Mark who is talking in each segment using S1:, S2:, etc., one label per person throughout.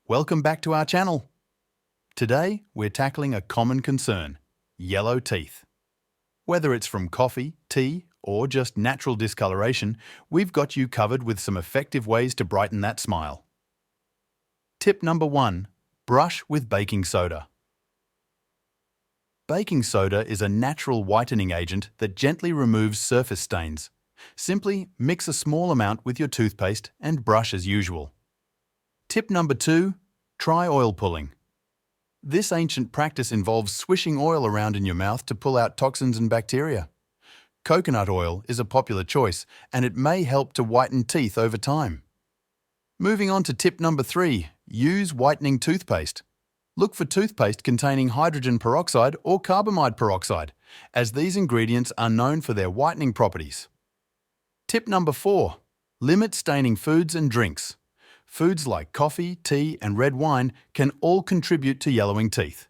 S1: Welcome back to our channel. Today, we're tackling a common concern: yellow teeth. Whether it's from coffee, tea, or just natural discoloration, we've got you covered with some effective ways to brighten that smile. Tip number 1. Brush with baking soda. Baking soda is a natural whitening agent that gently removes surface stains. Simply mix a small amount with your toothpaste and brush as usual. Tip number 2. Try oil pulling. This ancient practice involves swishing oil around in your mouth to pull out toxins and bacteria. Coconut oil is a popular choice, and it may help to whiten teeth over time. Moving on to tip number 3. Use whitening toothpaste. Look for toothpaste containing hydrogen peroxide or carbamide peroxide, as these ingredients are known for their whitening properties. Tip number 4. Limit staining foods and drinks. Foods like coffee, tea, and red wine can all contribute to yellowing teeth.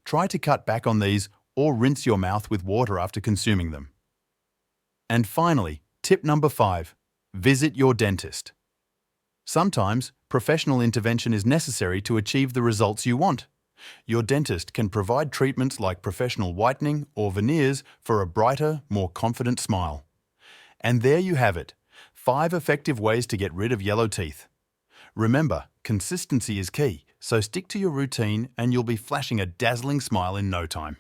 S1: Try to cut back on these or rinse your mouth with water after consuming them. And finally, tip number 5. Visit your dentist. Sometimes, professional intervention is necessary to achieve the results you want. Your dentist can provide treatments like professional whitening or veneers for a brighter, more confident smile. And there you have it, 5 effective ways to get rid of yellow teeth. Remember, consistency is key, so stick to your routine and you'll be flashing a dazzling smile in no time.